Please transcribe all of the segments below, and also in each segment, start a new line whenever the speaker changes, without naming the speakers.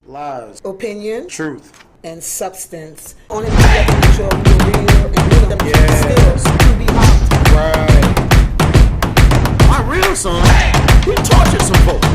Lies.
Opinion.
Truth.
And substance. Only thing that can show you real and give them skills to be out.
Right. My real son, he tortured some folks.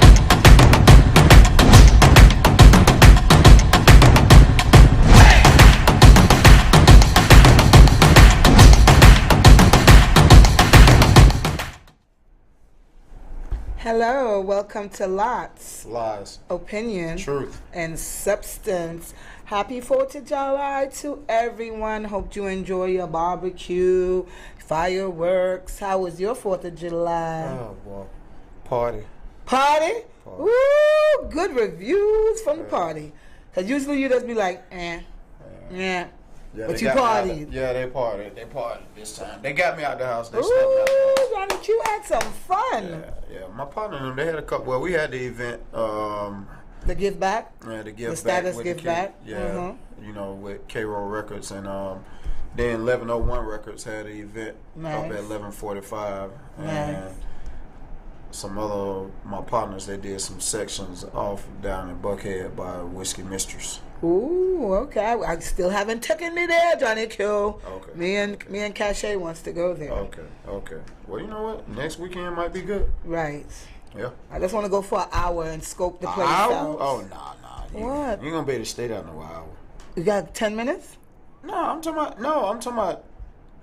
Hello, welcome to Lots.
Lies.
Opinion.
Truth.
And substance. Happy 4th of July to everyone. Hope you enjoy your barbecue, fireworks. How was your 4th of July?
Oh, well. Party.
Party? Woo! Good reviews from the party. Because usually you just be like, yeah. But you partied.
Yeah, they partied. They partied this time. They got me out the house. They
Ooh,
slept out the house.
Johnny Q had some fun.
Yeah. My partner and them, they had a couple. Well, we had the event.
The give back?
Yeah, the give
the
back.
Status
with
give
the
back?
Yeah, you know, with K-Roll Records. And then 1101 Records had an event up at 1145.
Nice.
And some other, my partners, they did some sections off down in Buckhead by Whiskey Mistress.
Ooh, okay. I still haven't taken me there, Johnny Q.
Okay.
Me and Cache wants to go there.
Okay. Well, you know what? Next weekend might be good.
Right.
Yeah.
I just want to go for an hour and scope the place
hour?
out.
Oh, nah.
What?
You ain't gonna be able to stay there no hour.
You got 10 minutes?
No, I'm talking about.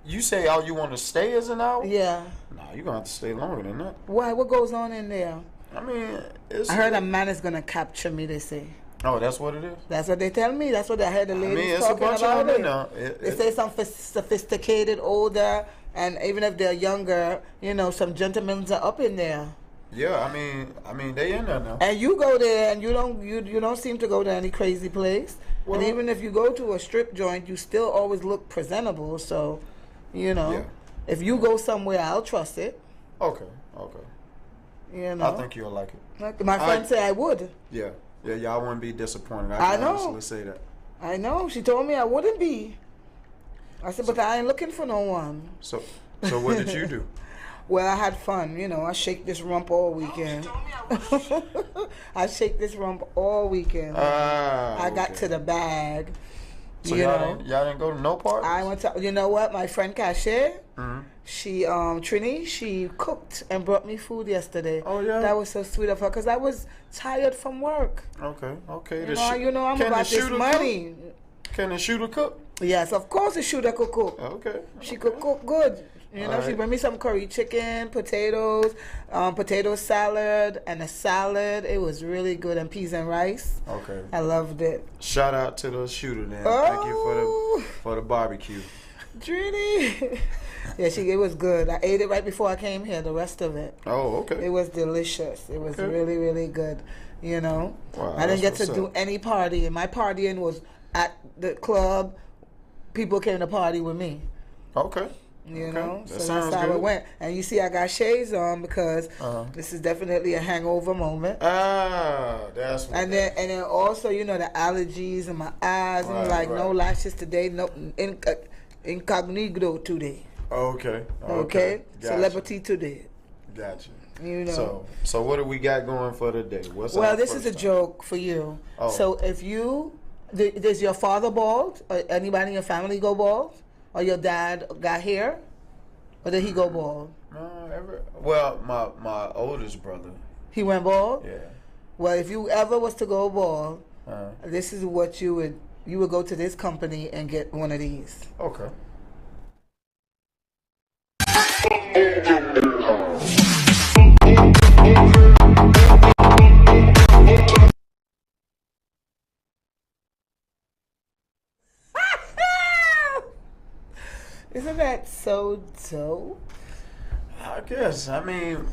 You say all you want to stay is an hour?
Yeah.
Nah, you're gonna have to stay longer than that.
Why? What goes on in there?
I mean,
I heard a man is gonna capture me. They say.
Oh, that's what it is.
That's what they tell me. That's what I heard the ladies
it's
talking
a bunch
about
of them now.
They say some sophisticated, older, and even if they're younger, some gentlemen are up in there.
Yeah, I mean, they in there now.
And you go there, and you don't seem to go to any crazy place.
Well,
and even if you go to a strip joint, you still always look presentable. So, if you go somewhere, I'll trust it.
Okay.
I
think you'll like it.
My friend said I would.
Yeah, y'all wouldn't be disappointed. I can honestly say that.
I know. She told me I wouldn't be. I said, but I ain't looking for no one.
So what did you do?
Well, I had fun. I shake this rump all weekend. I shake this rump all weekend. I got to the bag.
So y'all didn't go to no parties?
I went to. You know what? My friend Cache, she Trini, she cooked and brought me food yesterday.
Oh yeah.
That was so sweet of her because I was tired from work.
Okay.
I'm about this money.
Can the shooter cook?
Yes, of course the shooter could cook.
Okay.
She could cook good. She bring me some curry chicken, potatoes, potato salad, and a salad. It was really good, and peas and rice.
Okay.
I loved it.
Shout out to the shooter then.
Oh.
Thank you for the barbecue.
Trini. Yeah, it was good. I ate it right before I came here, the rest of it.
Oh, okay.
It was delicious. It was really, really good.
Wow,
I didn't get to do any partying. My partying was at the club. People came to party with me.
Okay.
So that's how it went. And you see, I got shades on because this is definitely a hangover moment.
That's what.
And then also, the allergies in my eyes, and no lashes today, no incognito today.
Okay.
Gotcha. Celebrity today.
Gotcha.
So
what do we got going for today?
This is a joke for you. Oh. So if does your father bald? Or anybody in your family go bald? Or your dad got hair? Or did he go bald?
No, well, my oldest brother.
He went bald?
Yeah.
Well, if you ever was to go bald, this is what you would go to this company and get one of these.
Okay.
Isn't that so dope?
I guess. I mean,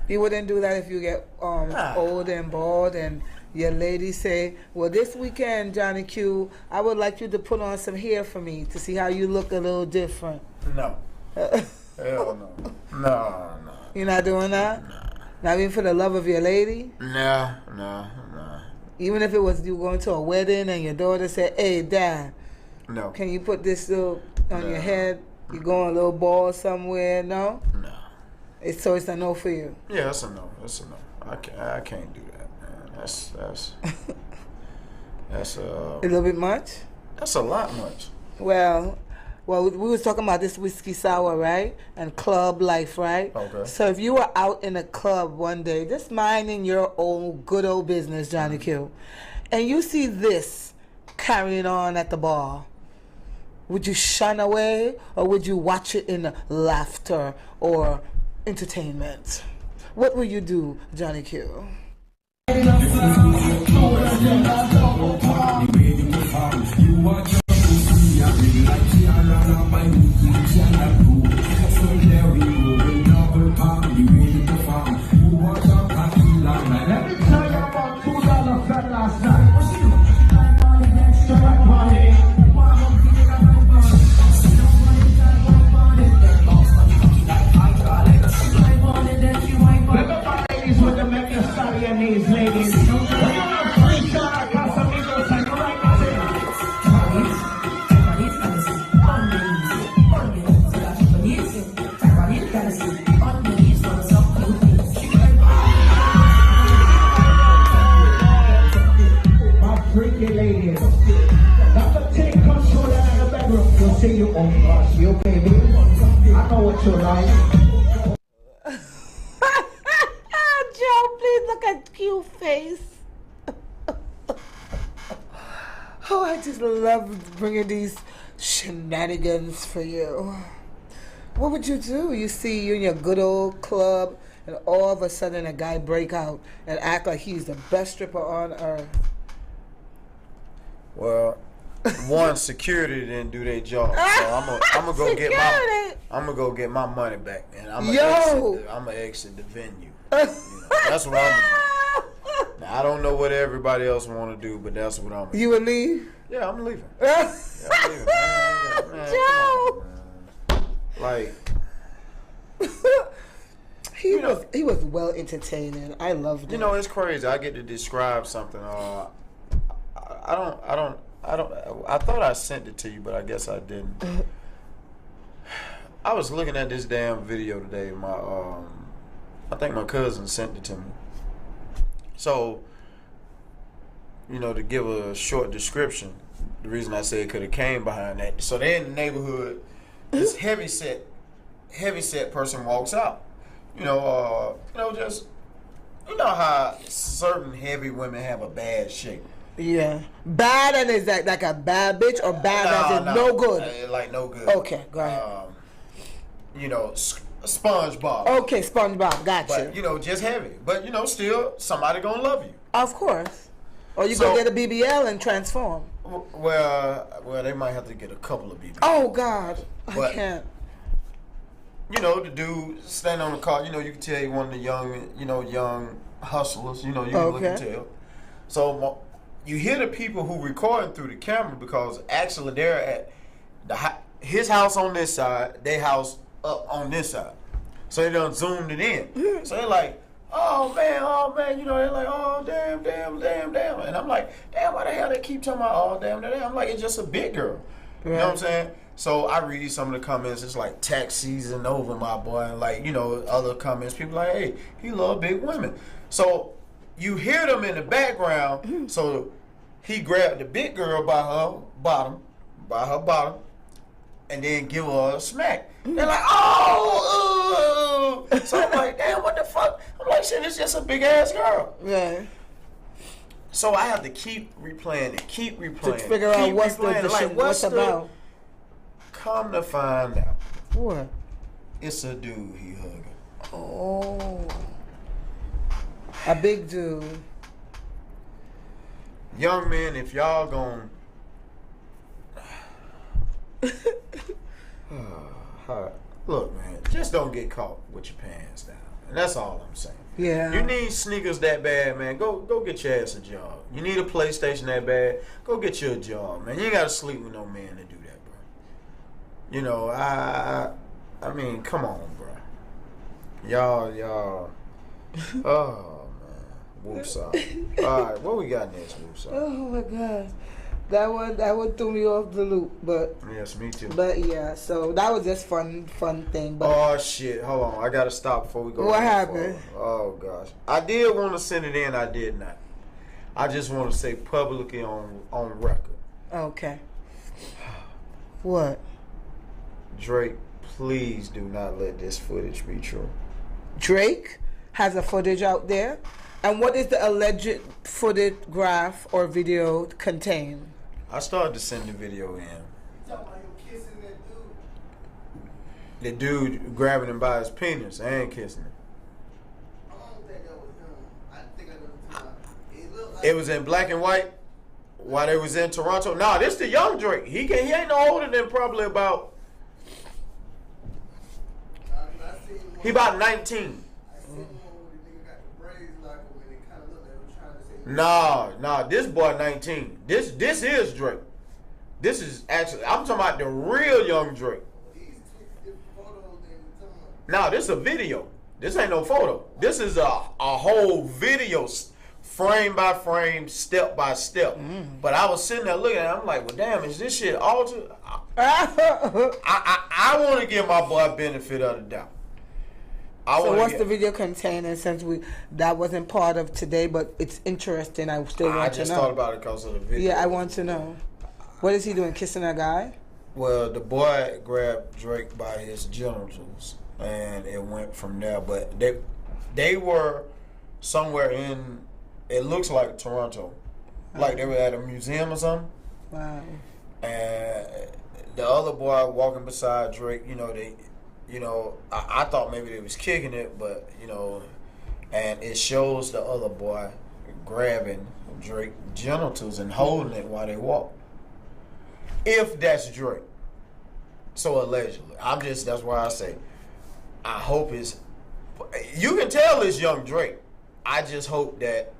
you wouldn't do that if you get old and bald and your lady say, well, this weekend, Johnny Q, I would like you to put on some hair for me to see how you look a little different.
No. Hell no. No.
You're not doing that?
No.
Not even for the love of your lady?
No.
Even if it was you going to a wedding and your daughter said, hey, Dad,
no.
Can you put this little on your head? You going a little bald somewhere? No?
No.
So it's a no for you?
Yeah, it's a no. I can't do that, man. That's
a little bit much.
That's a lot much.
Well, we was talking about this whiskey sour, right? And club life, right?
Okay.
So if you were out in a club one day, just minding your own good old business, Johnny Q, and you see this carrying on at the bar, would you shun away or would you watch it in laughter or entertainment? What will you do, Johnny Q? Joe, please look at Q face. Oh, I just love bringing these shenanigans for you. What would you do? You see you in your good old club, and all of a sudden a guy break out and act like he's the best stripper on earth.
Well, one, security didn't do their job, so I'm gonna go get my money back, and I'm gonna exit the venue. That's what I'm gonna do. Now, I don't know what everybody else want to do, but that's what I'm gonna do.
You would leave?
Yeah, I'm leaving. Yeah, I'm leaving. Man,
Joe.
on, like
he was well entertaining. I loved it.
You know, it's crazy. I get to describe something. I thought I sent it to you, but I guess I didn't. I was looking at this damn video today. I think my cousin sent it to me. So, you know, to give a short description, the reason I say it could have came behind that. So they're in the neighborhood. This heavy set person walks out. You know, just how certain heavy women have a bad shape.
Yeah. Bad, and is that like a bad bitch or bad as in no good?
Like no good.
Okay, go ahead.
You know, SpongeBob.
Okay, SpongeBob, gotcha.
But, just heavy. But, still, somebody gonna love you.
Of course. Or you go get a BBL and transform.
Well, they might have to get a couple of BBLs.
Oh, God. I can't.
The dude standing on the car, you can tell he one of the young hustlers. You can look and tell. So, you hear the people who recording through the camera because actually they're at his house on this side, their house up on this side. So they done zoomed it in. So they're like, oh man, they're like, oh damn. And I'm like, damn, why the hell they keep talking about oh damn. I'm like, it's just a big girl. You know what I'm saying? So I read some of the comments, it's like tax season over, my boy, and like, other comments, people like, hey, he love big women. So you hear them in the background, so he grabbed the big girl by her bottom, and then give her a smack. They're like, oh, so I'm like, damn, what the fuck? I'm like, shit, it's just a big ass girl.
Yeah.
So I have to keep replaying it.
To figure out what's about.
Come to find out.
What?
It's a dude he hugging.
Oh. A big dude.
Young men, if y'all gon' look, man, just don't get caught with your pants down. And that's all I'm saying.
Yeah.
You need sneakers that bad, man. Go get your ass a job. You need a PlayStation that bad. Go get you a job, man. You ain't gotta sleep with no man to do that, bro. I mean, come on, bro. Y'all. Oh man, Woopside. All right, what we got next, Woopside?
Oh my gosh. That one threw me off the loop, but
yes, me too.
But yeah, so that was just fun thing. But
oh shit, hold on, I gotta stop before we go.
What happened?
Oh gosh, I did want to send it in, I did not. I just want to say publicly on record.
Okay. What?
Drake, please do not let this footage be true.
Drake has a footage out there? And what is the alleged photograph or video contain?
I started to send the video in.
You talking about you kissing that dude?
The dude grabbing him by his penis and kissing him.
I don't think that was him. I think I know what you're talking about. It looked like
It was in black and white while they was in Toronto. Nah, this the young Drake. He ain't no older than probably about.
I seen one.
He about 19.
I seen one where the nigga got the braids like him and it kind of looked like they were trying to say.
Nah, this boy 19. This is Drake. This is actually, I'm talking about the real young Drake.
These two different photos they were talking about.
Nah, this a video. This ain't no photo. This is a whole video, frame by frame, step by step. But I was sitting there looking at it, I'm like, well, damn, is this shit altered? I want to give my boy benefit of the doubt.
So what's the video containing, since that wasn't part of today, but it's interesting, I still want to know.
I just thought about it because of the video.
Yeah, I want to know. What is he doing, kissing a guy?
Well, the boy grabbed Drake by his genitals, and it went from there. But they were somewhere in, it looks like Toronto. Like they were at a museum or something.
Wow.
And the other boy walking beside Drake, I thought maybe they was kicking it, but, and it shows the other boy grabbing Drake's genitals and holding it while they walk. If that's Drake. So allegedly. That's why I say, I hope you can tell it's young Drake. I just hope that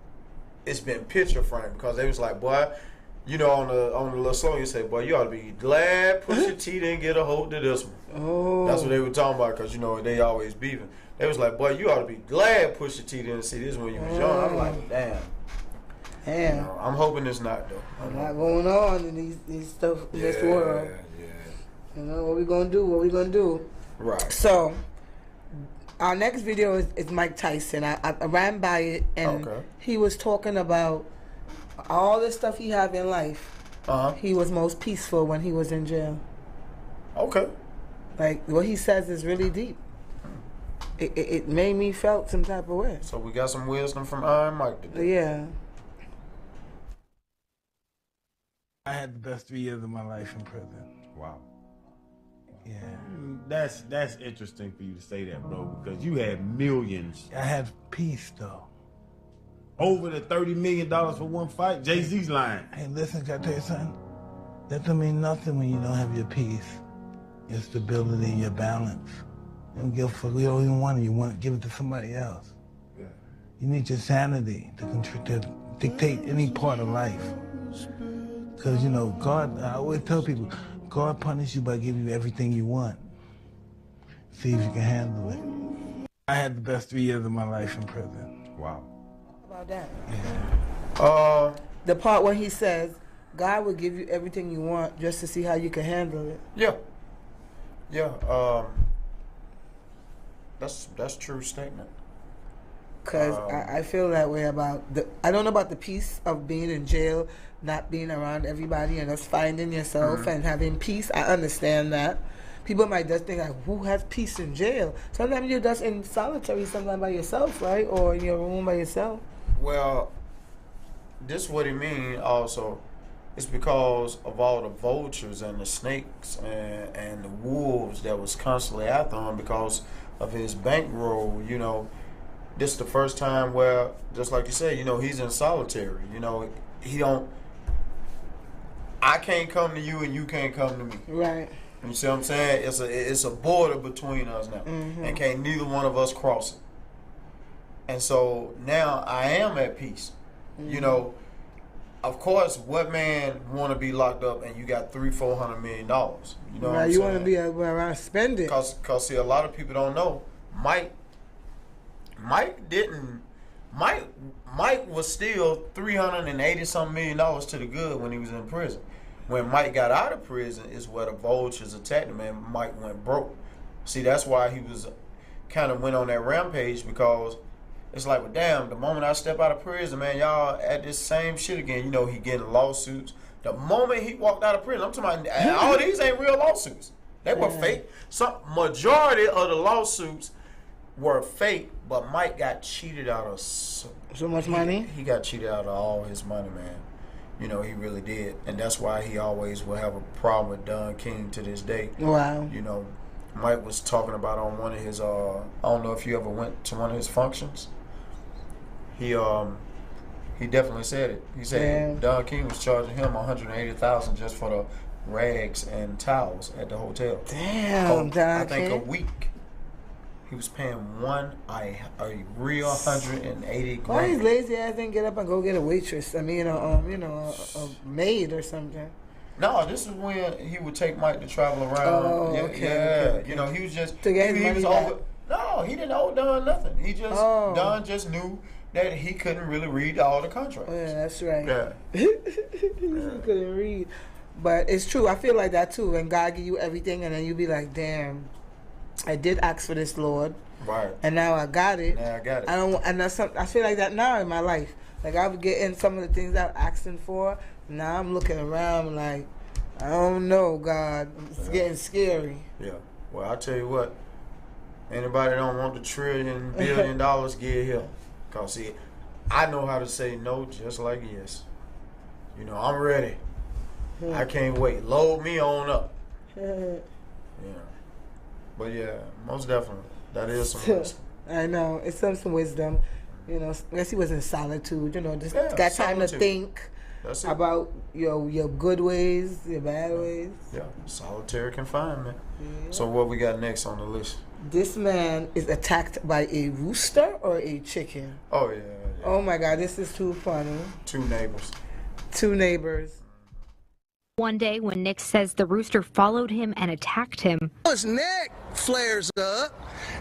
it's been picture framed, because they was like, boy, on the little song you say, boy, you ought to be glad Pusha T didn't get a hold of this one.
Oh.
That's what they were talking about, because, they always beefing. They was like, boy, you ought to be glad Pusha T didn't see this when you was young. I'm like, damn.
Damn.
I'm hoping it's not, though.
A lot going on in these stuff in this world.
Yeah.
What we gonna do? What we gonna do?
Right.
So, our next video is Mike Tyson. I ran by it, and he was talking about all the stuff he had in life. He was most peaceful when he was in jail.
Okay.
Like, what he says is really deep. It made me felt some type of way.
So we got some wisdom from Iron Mike today.
Yeah.
I had the best 3 years of my life in prison.
Wow.
Yeah.
That's interesting for you to say that, bro, because you had millions.
I had peace, though.
Over the $30 million for one fight? Jay-Z's lying.
Hey, listen, can I tell you something? That don't mean nothing when you don't have your peace, your stability, your balance. You don't give a fuck. You don't even want it. You want to give it to somebody else.
Yeah.
You need your sanity to dictate any part of life. Because, God, I always tell people, God punishes you by giving you everything you want. See if you can handle it. I had the best 3 years of my life in prison.
Wow.
How about that?
Yeah.
The part where he says, God will give you everything you want just to see how you can handle it.
Yeah. That's a true statement.
Because I feel that way about I don't know about the peace of being in jail, not being around everybody, and us finding yourself and having peace. I understand that. People might just think, like, who has peace in jail? Sometimes you're just in solitary, sometimes by yourself, right? Or in your room by yourself.
Well, this is what he mean also. It's because of all the vultures and the snakes and the wolves that was constantly after him because of his bankroll, This is the first time where, just like you said, he's in solitary. I can't come to you and you can't come to me.
Right.
You see what I'm saying? It's a border between us now. And can't neither one of us cross it. And so now I am at peace. Of course, what man want to be locked up and you got $300-400 million? You know what I'm
you
saying?
want to be around spend it.
Cause see, a lot of people don't know. Mike was still $380-something million to the good when he was in prison. When Mike got out of prison is where the vultures attacked him and Mike went broke. See, that's why he was kind of went on that rampage, because it's like, well, damn, the moment I step out of prison, man, y'all at this same shit again. You know, he getting lawsuits. The moment he walked out of prison, I'm talking about, and all these ain't real lawsuits. They were fake. Some majority of the lawsuits were fake, but Mike got cheated out of so
much money.
He got cheated out of all his money, man. You know, he really did, and that's why he always will have a problem with Don King to this day.
Wow.
You know, Mike was talking about on one of his I don't know if you ever went to one of his functions. He definitely said it. He said Don King was charging him $180,000 just for the rags and towels at the hotel.
Damn, Don
I think
King.
a week. He was paying a real 180 grand.
Why his lazy ass didn't get up and go get a waitress? I mean, a maid or something.
No, this is when he would take Mike to travel around.
Oh,
yeah,
okay,
yeah.
okay.
You know, he was just
To get his money back.
No, he didn't owe Don nothing. He just Don just knew that he couldn't really read all the contracts.
Oh, yeah, that's right.
Yeah.
He couldn't read. But it's true. I feel like that too. When God give you everything, and then you be like, "Damn, I did ask for this, Lord,
Right.
and now I got it."
Now I got it.
I don't. And that's I feel like that now in my life. Like I would get in some of the things I'm asking for. Now I'm looking around like, I don't know, God. It's getting scary.
Yeah. Well, I tell you what. Anybody don't want the $1 billion, get here. Cause see, I know how to say no just like yes. You know, I'm ready. I can't wait. Load me on up. Yeah. But yeah, most definitely. That is some wisdom.
I know. It's some wisdom. You know, unless he was in solitude, you know, just got time to
solitude.
think
That's it.
about your good ways, your bad ways.
Yeah, solitary confinement. Yeah. So what we got next on the list?
This man is attacked by a rooster or a chicken.
Oh, yeah.
Oh, my God. This is too funny.
Two neighbors.
Two neighbors.
One day when Nick says the rooster followed him and attacked him.
His neck flares up,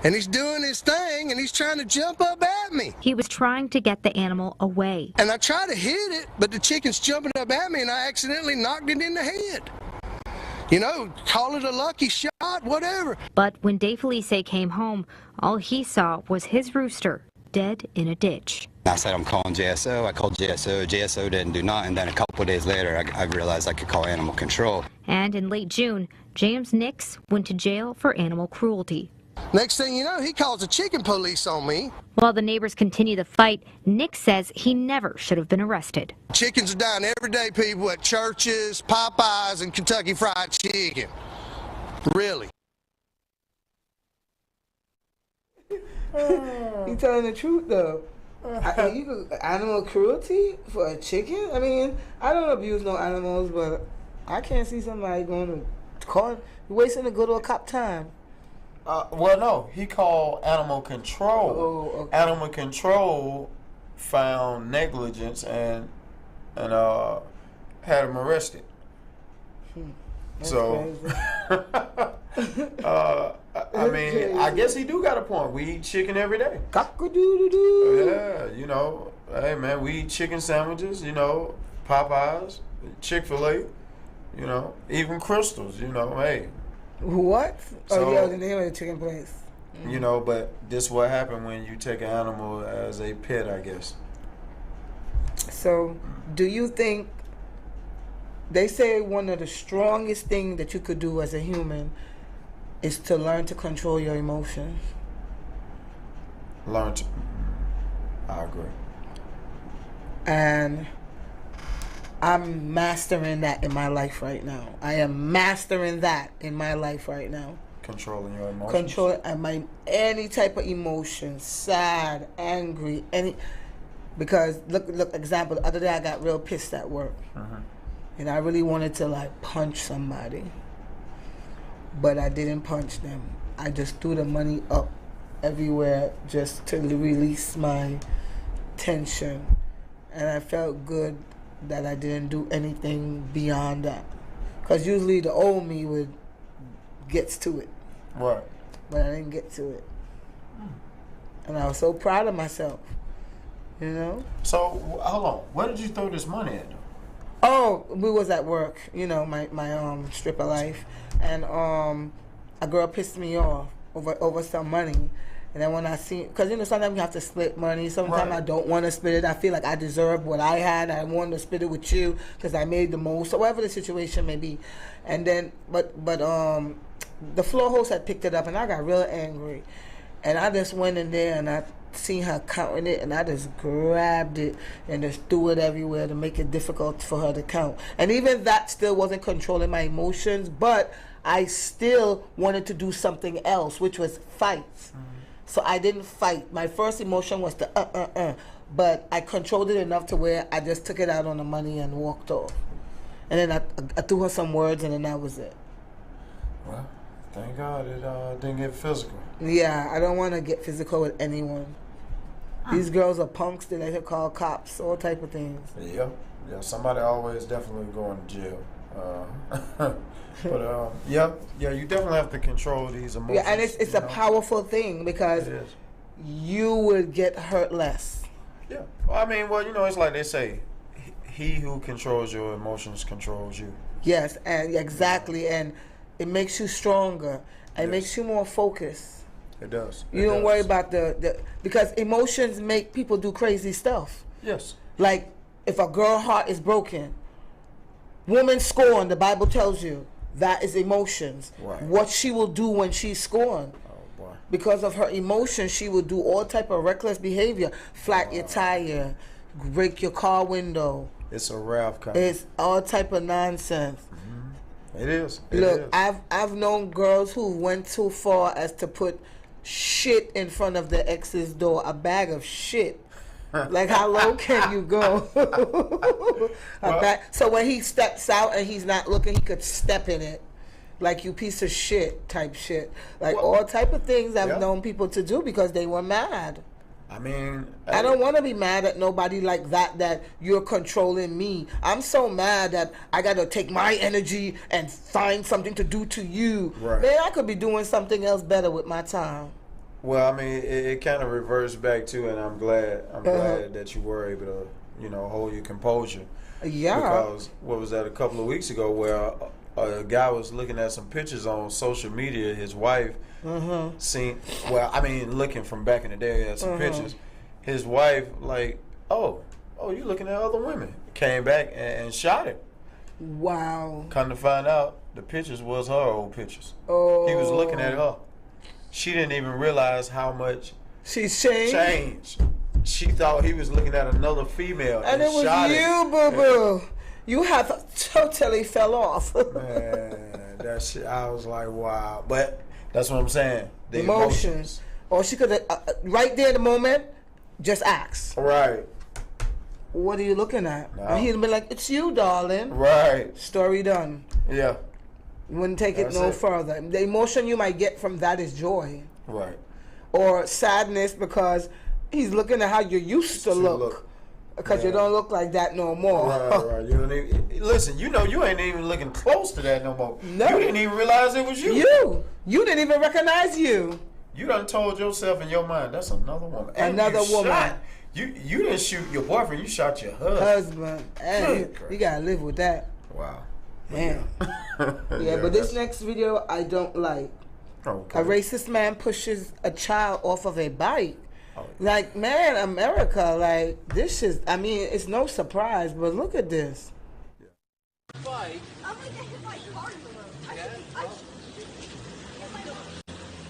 and he's doing his thing, and he's trying to jump up at me.
He was trying to get the animal away.
And I try to hit it, but the chicken's jumping up at me, and I accidentally knocked it in the head. You know, call it a lucky shot, whatever.
But when Dave Felice came home, all he saw was his rooster dead in a ditch.
I said I'm calling JSO. I called JSO. JSO didn't do nothing. Then a couple of days later, I realized I could call animal control.
And in late June, James Nix went to jail for animal cruelty.
Next thing you know, he calls the chicken police on me.
While the neighbors continue the fight, Nick says he never should have been arrested.
Chickens are dying every day, people, at churches, Popeyes, and Kentucky Fried Chicken. Really.
He telling the truth, though. Animal cruelty for a chicken? I mean, I don't abuse no animals, but I can't see somebody going to call, wasting a good old cop time.
Well, no, he called animal control.
Oh, okay.
Animal control found negligence and had him arrested. So, I mean, I guess he do got a point. We eat chicken every day.
Cock-a-doodle-doo.
Yeah, you know, hey man, we eat chicken sandwiches. You know, Popeyes, Chick-fil-A. You know, even Crystals. You know, hey.
What?
So,
oh, yeah, the name of the chicken place.
You know, but this is what happened when you take an animal as a pet, I guess.
So, do you think, they say one of the strongest things that you could do as a human is to learn to control your emotions?
I agree.
And I'm mastering that in my life right now. I am mastering that in my life right now.
Controlling your emotions.
Control any type of emotion, sad, angry, because look, example, the other day I got real pissed at work. And I really wanted to like punch somebody. But I didn't punch them. I just threw the money up everywhere just to release my tension. And I felt good that I didn't do anything beyond that. Because usually the old me gets to it.
Right.
But I didn't get to it. And I was so proud of myself. You know?
So, hold on. Where did you throw this money at?
Oh, we was at work, you know, my stripper life. And a girl pissed me off over some money. And then when I see, because sometimes you have to split money. Sometimes I don't want to split it. I feel like I deserve what I had. I want to split it with you because I made the most, or whatever the situation may be. And then, but the floor host had picked it up, and I got real angry. And I just went in there and I seen her counting it, and I just grabbed it and just threw it everywhere to make it difficult for her to count. And even that still wasn't controlling my emotions, but I still wanted to do something else, which was fight. So I didn't fight. My first emotion was the but I controlled it enough to where I just took it out on the money and walked off. And then I threw her some words, and then that was it.
Well, thank God it didn't get physical.
Yeah, I don't want to get physical with anyone. These girls are punks. They like to call cops, all type of things.
Yeah. Somebody always definitely going to jail. But yeah, you definitely have to control these emotions.
Yeah, and it's a powerful thing because you would get hurt less.
Yeah. Well, I mean, it's like they say, he who controls your emotions controls you.
Yes, and exactly, and it makes you stronger. It makes you more focused.
It does.
You don't worry about the because emotions make people do crazy stuff.
Yes.
Like if a girl heart is broken, woman scorned, the Bible tells you that is emotions.
Right.
What she will do when she's scorned.
Oh boy.
Because of her emotions, she will do all type of reckless behavior. Flat your tire, break your car window.
It's a wrath coming.
It's all type of nonsense.
Mm-hmm. It is.
Look, I've known girls who went too far as to put shit in front of the ex's door, a bag of shit. Like, how low can you go? So when he steps out and he's not looking, he could step in it. Like, you piece of shit type shit. Like, all type of things I've known people to do because they were mad.
I mean,
I don't want to be mad at nobody like that you're controlling me. I'm so mad that I got to take my energy and find something to do to you.
Right.
Man, I could be doing something else better with my time.
Well, I mean, it kind of reversed back to, and I'm glad that you were able to, hold your composure.
Yeah.
Because what was that a couple of weeks ago where a guy was looking at some pictures on social media, his wife seen, looking from back in the day at some pictures, his wife oh, you looking at other women, came back and shot him.
Wow.
Come to find out, the pictures was her old pictures.
Oh.
He was looking at her. She didn't even realize how much
she's changed.
She thought he was looking at another female and
it was
shot
you, boo-boo. You have totally fell off.
Man, that shit, I was like, wow. But that's what I'm saying. The
emotions. Or she could have, right there in the moment, just ask.
Right.
What are you looking at?
No.
And he'd be like, it's you, darling.
Right.
Story done.
Yeah.
You wouldn't take it no further. The emotion you might get from that is joy.
Right.
Or sadness because he's looking at how you used to look. Because you don't look like that no more.
Right. You don't even, listen, you ain't even looking close to that no more.
No.
You didn't even realize it was you.
You didn't even recognize you.
You done told yourself in your mind, that's another woman. And
another woman.
You didn't shoot your boyfriend, you shot your husband.
Hey, you gotta live with that.
Wow.
Man. Yeah, but this next video I don't like.
Okay.
A racist man pushes a child off of a bike. Like, man, America, like, this is, I mean, it's no surprise, but look at this.
Bike. I'm gonna get hit by a car in the road.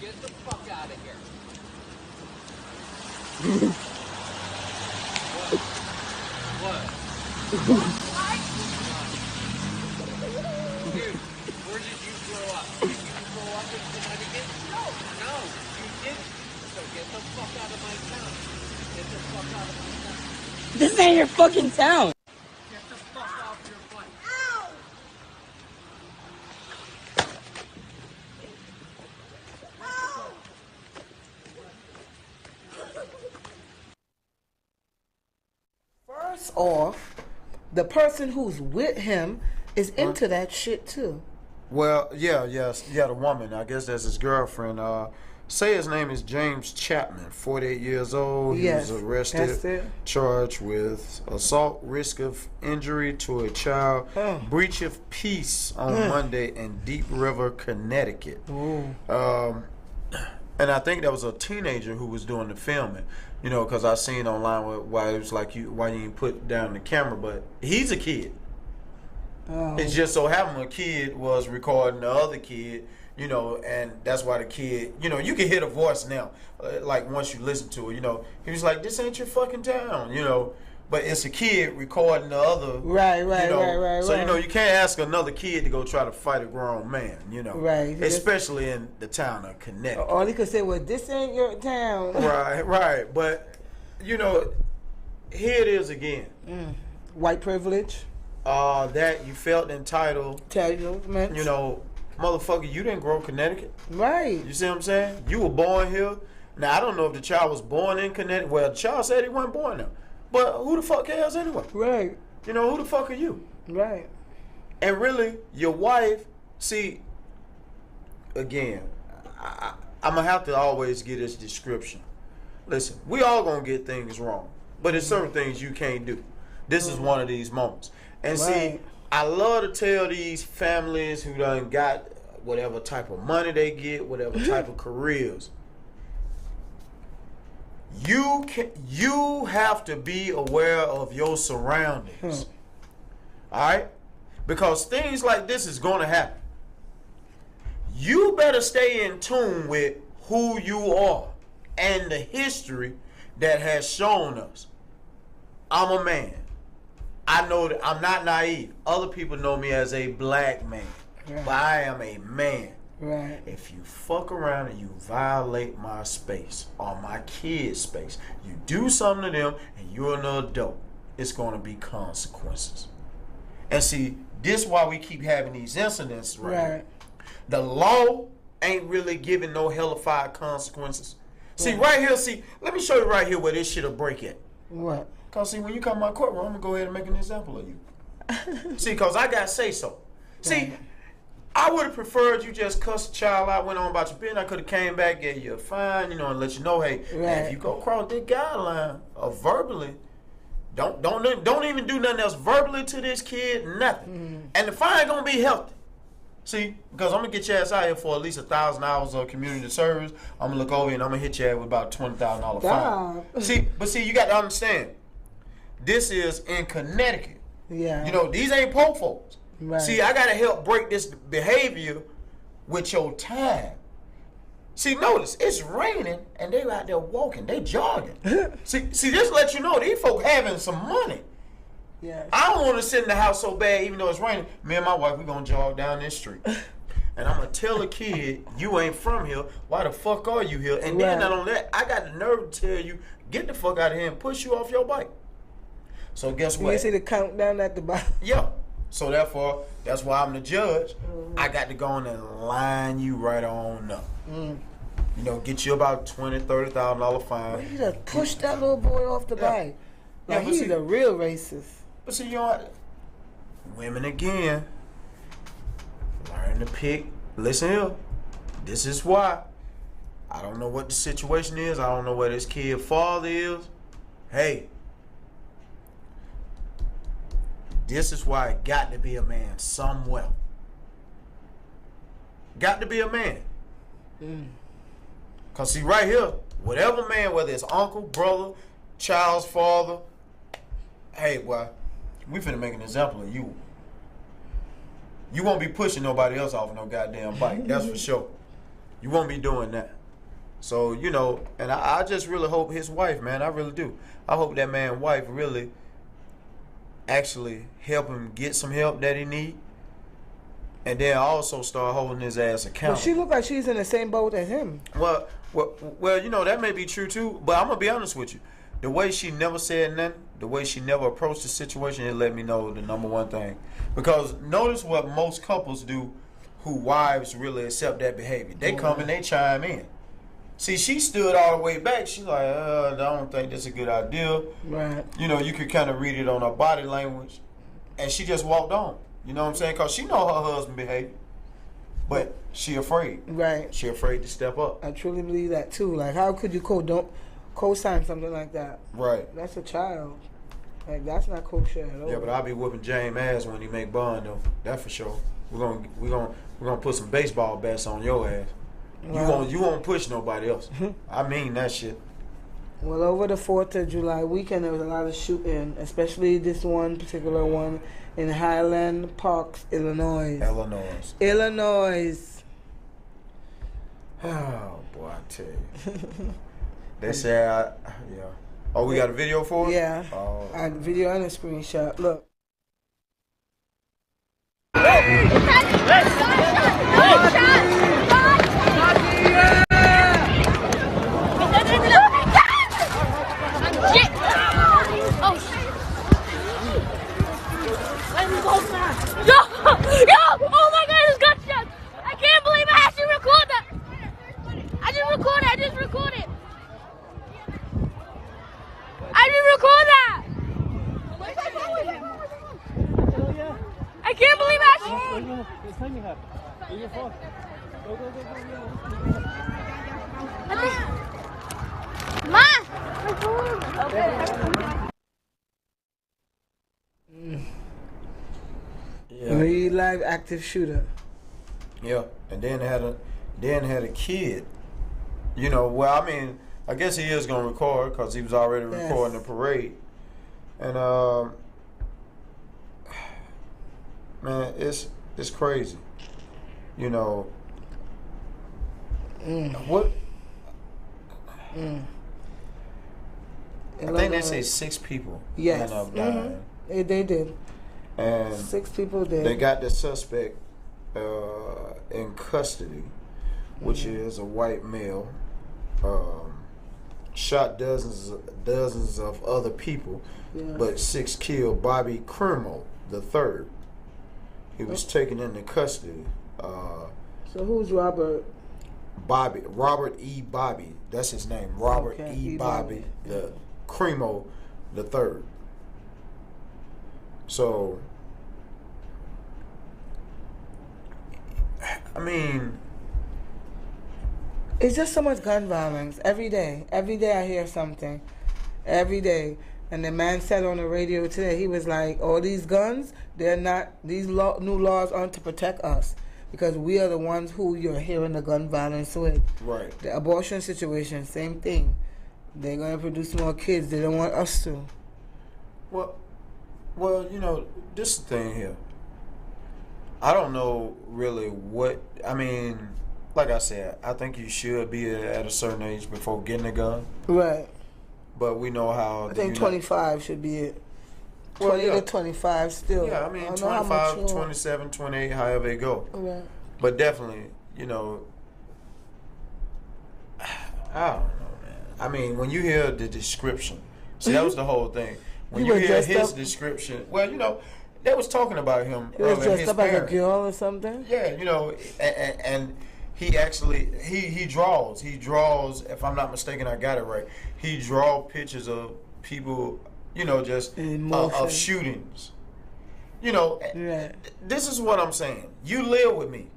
Get the fuck out of here. What? Dude, where did you grow up? Did you grow up in Connecticut? No, you didn't. So get the fuck out of my town. Get the fuck out of my town.
This ain't your fucking town.
Get the fuck off your bike. Ow!
First off, the person who's with him is into that shit too.
Well, the woman. I guess that's his girlfriend. Say his name is James Chapman, 48 years old. He was arrested, charged with assault, risk of injury to a child, breach of peace on Monday in Deep River, Connecticut. And I think that was a teenager who was doing the filming, you know, because I seen online why it was like why you didn't put down the camera, but he's a kid.
Oh.
It just so happened a kid was recording the other kid, you know, and that's why the kid, you know, you can hear the voice now, like once you listen to it, you know, he was like, "This ain't your fucking town," you know. But it's a kid recording the other.
Right.
So, you know, you can't ask another kid to go try to fight a grown man, you know.
Right.
Especially in the town of Connecticut.
All he could say was, "This ain't your town."
Right. But, you know, here it is again.
White privilege.
That you felt entitled.
Entitlement.
You know, motherfucker, you didn't grow up in Connecticut.
Right.
You see what I'm saying? You were born here. Now, I don't know if the child was born in Connecticut. Well, the child said he wasn't born there. But who the fuck cares anyway?
Right.
You know, who the fuck are you?
Right.
And really, your wife, see, again, I'm going to have to always get this description. Listen, we all going to get things wrong. But there's certain things you can't do. This is one of these moments. And see, I love to tell these families who done got whatever type of money they get, whatever type of careers, you have to be aware of your surroundings. All right? Because things like this is going to happen. You better stay in tune with who you are and the history that has shown us. I'm a man. I know that I'm not naive. Other people know me as a black man.
Right.
But I am a man.
Right.
If you fuck around and you violate my space or my kids' space, you do something to them and you're an adult, it's going to be consequences. And see, this is why we keep having these incidents, right? The law ain't really giving no hellified consequences. See, right here, let me show you right here where this shit'll break at.
What?
Because, see, when you come to my courtroom, I'm going to go ahead and make an example of you. See, because I got to say so. See, I would have preferred you just cuss the child out, went on about your business. I could have came back, gave you a fine, you know, and let you know, hey, man, if you go across this guideline of verbally, don't even do nothing else verbally to this kid, nothing. And the fine going to be healthy. See, because I'm going to get your ass out here for at least 1,000 hours of community service. I'm going to look over and I'm going to hit you with about a $20,000 fine. See, you got to understand, this is in Connecticut.
Yeah.
You know, these ain't poor folks.
Right.
See, I got to help break this behavior with your time. See, notice, it's raining and they out there walking. They jogging. see, this lets you know these folk having some money.
Yeah.
I don't want to sit in the house so bad, even though it's raining. Me and my wife, we going to jog down this street. And I'm going to tell a kid, you ain't from here. Why the fuck are you here? And then not only that, I got the nerve to tell you, get the fuck out of here and push you off your bike. So guess what?
You see the countdown at the bottom?
Yeah. So therefore, that's why I'm the judge. I got to go on and line you right on up. You know, get you about $20,000, $30,000 fine.
You just pushed that little boy off the bike. Now he's a real racist.
But see, you know what? Women again, learn to pick. Listen here. This is why. I don't know what the situation is. I don't know where this kid's father is. Hey. This is why it got to be a man somewhere. Got to be a man. Because see, right here, whatever man, whether it's uncle, brother, child's father, hey, boy, we finna make an example of you. You won't be pushing nobody else off no goddamn bike. That's for sure. You won't be doing that. So, you know, and I just really hope his wife, man, I really do. I hope that man's wife really actually help him get some help that he need, and then also start holding his ass accountable.
Well, she look like she's in the same boat as him.
Well, you know, that may be true too, but I'm gonna be honest with you. The way she never said nothing, the way she never approached the situation, it let me know the number one thing. Because notice what most couples do who wives really accept that behavior. They come and they chime in. See, she stood all the way back. She's like, I don't think that's a good idea.
Right.
You know, you could kind of read it on her body language. And she just walked on. You know what I'm saying? Because she know her husband behavior. But she afraid.
Right.
She afraid to step up.
I truly believe that, too. Like, how could you co-sign something like that?
Right.
That's a child. Like, that's not kosher at all.
Yeah, but I'll be whooping James' ass when he make bond, though. That for sure. We're gonna put some baseball bats on your ass. You won't push nobody else. I mean that shit.
Well, over the 4th of July weekend, there was a lot of shooting, especially this one particular one in Highland Park, Illinois. Illinois.
Oh, boy, I tell you. They say, yeah. Oh, we got a video for it?
Yeah.
Oh.
A video and a screenshot. Look.
Oh my God, it's gunshots! I can't believe I actually recorded that! I just recorded it! I can't believe I
Real live active shooter.
Yeah, and then had a kid. You know, well, I mean, I guess he is gonna record because he was already recording the parade. And man, it's crazy. You know, what? I think they say 6 people ended up dying.
They did.
And
6 people did.
They got the suspect in custody, which is a white male. Shot dozens of other people, but 6 killed Bobby Crimo III. He was taken into custody.
So who's Robert?
Robert E. Bobby. That's his name. Robert E. Bobby, the Crimo III. So, I mean,
it's just so much gun violence every day. Every day I hear something. Every day. And the man said on the radio today, he was like, all these guns, they're not, these new laws aren't to protect us. Because we are the ones who you're hearing the gun violence with.
Right.
The abortion situation, same thing. They're going to produce more kids. They don't want us to.
Well, you know, this is the thing here. I don't know really what, I mean, like I said, I think you should be at a certain age before getting a gun.
Right.
But we know how.
I think 25 should be it. 20 to 25 still.
Yeah, I mean, 25, 27, 28, however it go.
Right.
But definitely, you know, I don't know, man. I mean, when you hear the description, see, that was the whole thing. When you hear his description, well, you know, they was talking about him.
He was dressed up like a girl or something?
Yeah, you know, and he actually, he draws. He draws, if I'm not mistaken, I got it right. He draw pictures of people, you know, just of shootings. You know, this is what I'm saying. You live with me.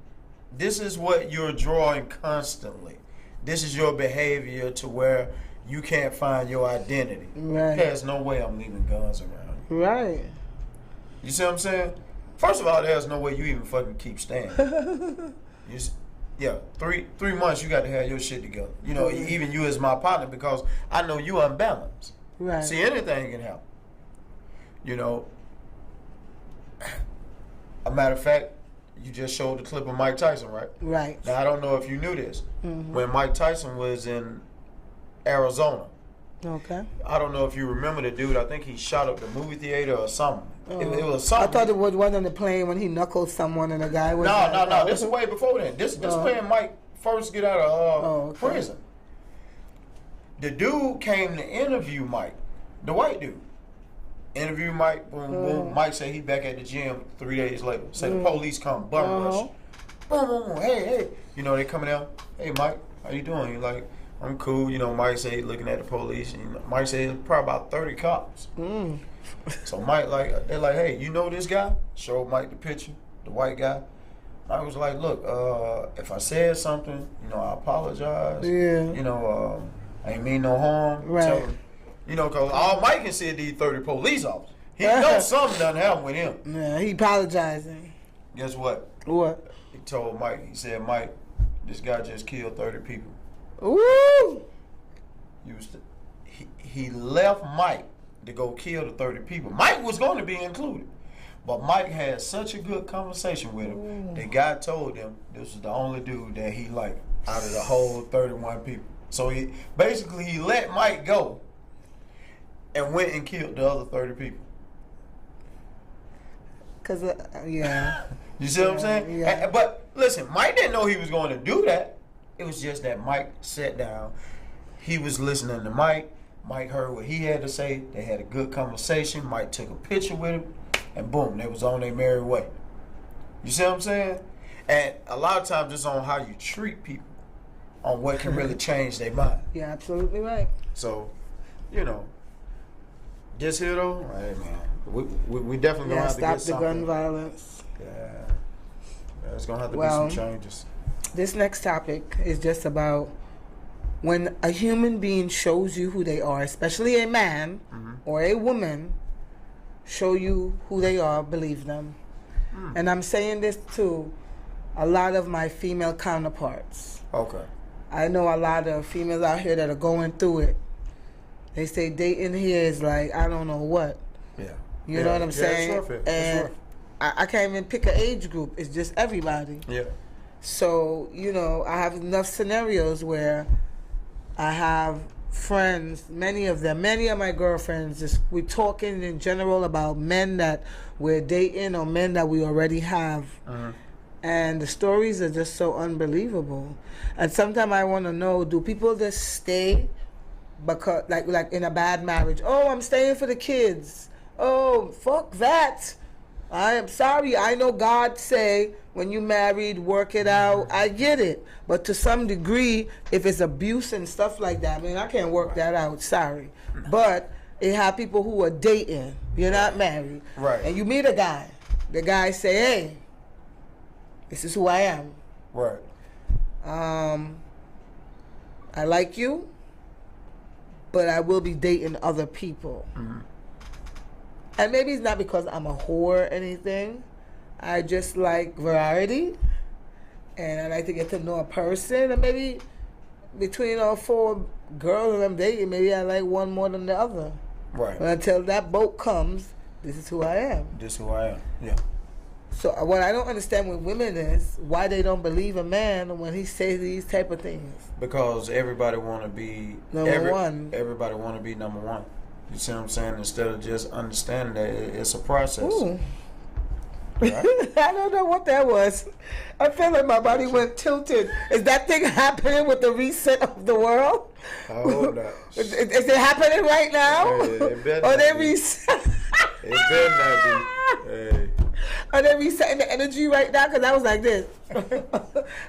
This is what you're drawing constantly. This is your behavior to where you can't find your identity.
Right.
There's no way I'm leaving guns around you.
Right.
You see what I'm saying? First of all, there's no way you even fucking keep staying. Yeah, 3 months you got to have your shit together. You know, even you as my partner, because I know you unbalanced.
Right.
See, anything can happen. You know, a matter of fact, you just showed the clip of Mike Tyson, right?
Right.
Now, I don't know if you knew this. When Mike Tyson was in Arizona.
Okay.
I don't know if you remember the dude. I think he shot up the movie theater or something. It was something.
I thought it was one on the plane when he knuckled someone and the guy was...
No. This is way before then. This when Mike first get out of prison. The dude came to interview Mike, the white dude. Interview Mike, boom, boom. Mike said he back at the gym 3 days later. Say the police come, bum rush. Boom, boom, boom. Hey. You know, they coming out. Hey, Mike, how you doing? He like, I'm cool. You know, Mike said he looking at the police. And Mike said it's probably about 30 cops. So Mike, like, they're like, hey, you know this guy? Showed Mike the picture, the white guy. Mike was like, look, if I said something, you know, I apologize.
Yeah.
You know, I ain't mean no harm.
Right.
Tell him, you know, because all Mike can see is these 30 police officers. He knows something done happened with him.
Yeah, he apologizing.
Guess what?
What?
He told Mike, he said, Mike, this guy just killed 30 people.
Ooh.
He left Mike to go kill the 30 people. Mike was going to be included. But Mike had such a good conversation with him. The guy told him this was the only dude that he liked out of the whole 31 people. So he let Mike go and went and killed the other 30 people.
Cause yeah.
You see what I'm saying?
Yeah.
But listen, Mike didn't know he was going to do that. It was just that Mike sat down. He was listening to Mike. Mike heard what he had to say. They had a good conversation. Mike took a picture with him. And boom, they was on their merry way. You see what I'm saying? And a lot of times it's on how you treat people, on what can really change their mind.
You're absolutely right.
So, this here though, hey man, we definitely gonna have to get something.
Stop the gun violence.
Yeah, it's gonna have to be some changes.
This next topic is just about when a human being shows you who they are, especially a man or a woman. Show you who they are, believe them. And I'm saying this to a lot of my female counterparts.
Okay.
I know a lot of females out here that are going through it. They say dating here is like, I don't know what.
Yeah.
You know what I'm saying?
It's rough.
And I can't even pick an age group. It's just everybody.
Yeah.
So, I have enough scenarios where I have friends, many of my girlfriends, we're talking in general about men that we're dating or men that we already have. And the stories are just so unbelievable. And sometimes I want to know, do people just stay because like in a bad marriage? Oh, I'm staying for the kids. Oh, fuck that. I am sorry. I know God say when you married, work it out. I get it. But to some degree, if it's abuse and stuff like that, I can't work that out. Sorry. But it have people who are dating. You're not married.
Right.
And you meet a guy. The guy say, hey, this is who I am.
Right.
I like you, but I will be dating other people. And maybe it's not because I'm a whore or anything. I just like variety. And I like to get to know a person. And maybe between all 4 girls that I'm dating, maybe I like one more than the other.
Right.
But until that boat comes, this is who I am.
This is who I am. Yeah.
So what I don't understand with women is why they don't believe a man when he says these type of things.
Because everybody want to be
number one.
Everybody want to be number one. You see what I'm saying? Instead of just understanding that it's a process.
Ooh.
Right?
I don't know what that was. I feel like my body went tilted. Is that thing happening with the reset of the world?
Hold up.
Is it happening right now?
It better
Or they
not be.
reset?
It better not be. Hey.
Are they resetting the energy right now? Because I was like this.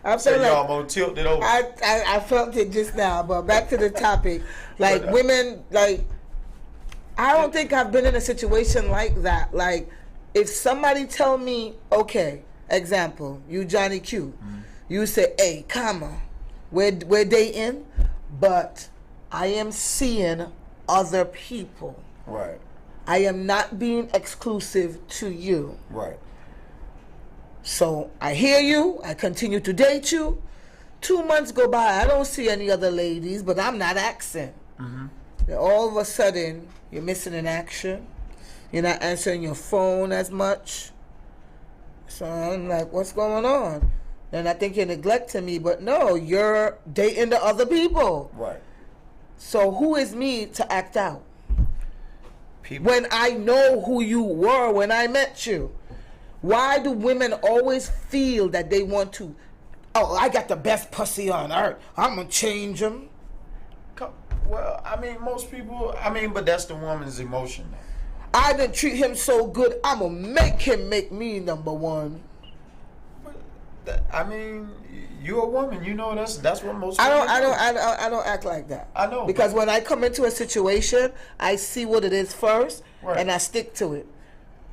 I
So
feel like
y'all gonna tilt it over.
I felt it just now. But back to the topic. Like women, like I don't think I've been in a situation like that. Like if somebody tell me, okay, example, you Johnny Q, you say, hey, comma, we're dating, but I am seeing other people.
Right.
I am not being exclusive to you.
Right.
So I hear you. I continue to date you. 2 months go by. I don't see any other ladies, but I'm not asking. Then all of a sudden, you're missing in action. You're not answering your phone as much. So I'm like, what's going on? And I think you're neglecting me, but no, you're dating the other people.
Right.
So who is me to act out? When I know who you were when I met you. Why do women always feel that they want to, oh, I got the best pussy on earth, I'm going to change them?
Well, I mean, most people, but that's the woman's emotion.
I done treat him so good, I'm going to make him make me number one.
I mean, you're a woman, you know, that's what most
I
women do.
I don't act like that.
I know.
Because when I come into a situation, I see what it is first,
Right.
and I stick to it.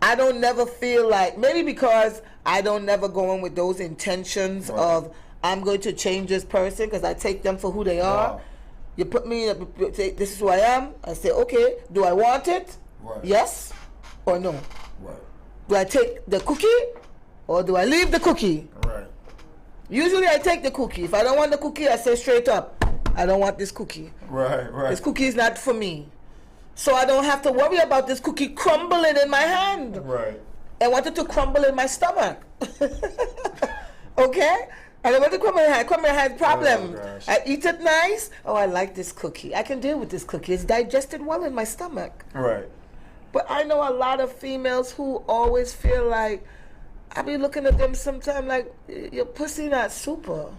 I don't never feel like, maybe because I don't never go in with those intentions
Right.
of, I'm going to change this person, because I take them for who they are.
Wow.
You put me in a, say, this is who I am. I say, okay, do I want it?
Right.
Yes or no?
Right.
Do I take the cookie or do I leave the cookie?
Right.
Usually I take the cookie. If I don't want the cookie, I say straight up, I don't want this cookie.
Right.
This cookie is not for me. So I don't have to worry about this cookie crumbling in my hand.
Right.
I want it to crumble in my stomach. Okay? I don't want to crumble in my hand. Crumble in my hand, problem.
Oh,
I eat it nice. Oh, I like this cookie. I can deal with this cookie. It's digested well in my stomach.
Right.
But I know a lot of females who always feel like, I be looking at them sometimes like, your pussy not super.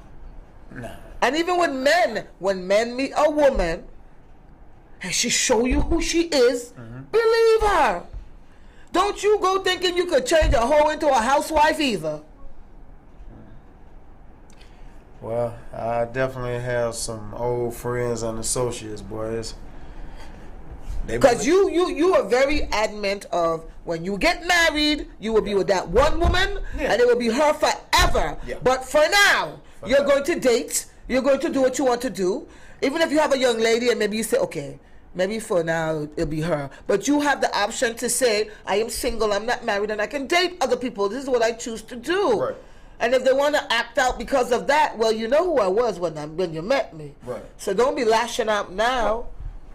No.
And even with men, when men meet a woman, and she show you who she is, believe her. Don't you go thinking you could change a hoe into a housewife either.
Well, I definitely have some old friends and associates, boys.
Because you are very adamant of when you get married, you will be with that one woman, and it will be her forever.
Yeah.
But for now, you're going to date. You're going to do what you want to do. Even if you have a young lady and maybe you say, okay, maybe for now it'll be her. But you have the option to say, I am single, I'm not married, and I can date other people. This is what I choose to do.
Right.
And if they want to act out because of that, well, you know who I was when you met me.
Right.
So don't be lashing out now.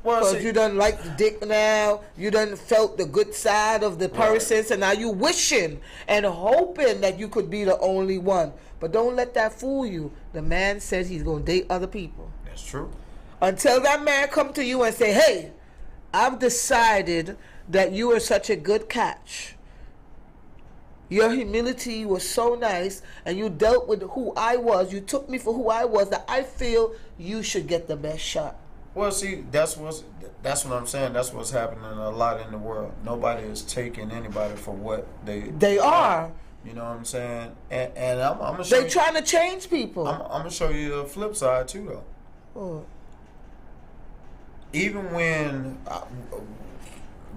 Because you done like the dick now, you done felt the good side of the person, so now you wishing and hoping that you could be the only one. But don't let that fool you. The man says he's going to date other people.
That's true.
Until that man come to you and say, hey, I've decided that you are such a good catch. Your humility was so nice, and you dealt with who I was. You took me for who I was, that I feel you should get the best shot.
Well, see, that's what I'm saying. That's what's happening a lot in the world. Nobody is taking anybody for what they
are.
You know what I'm saying? And I'm gonna show
They're trying to change people.
I'm gonna show you the flip side too, though.
Oh.
Even when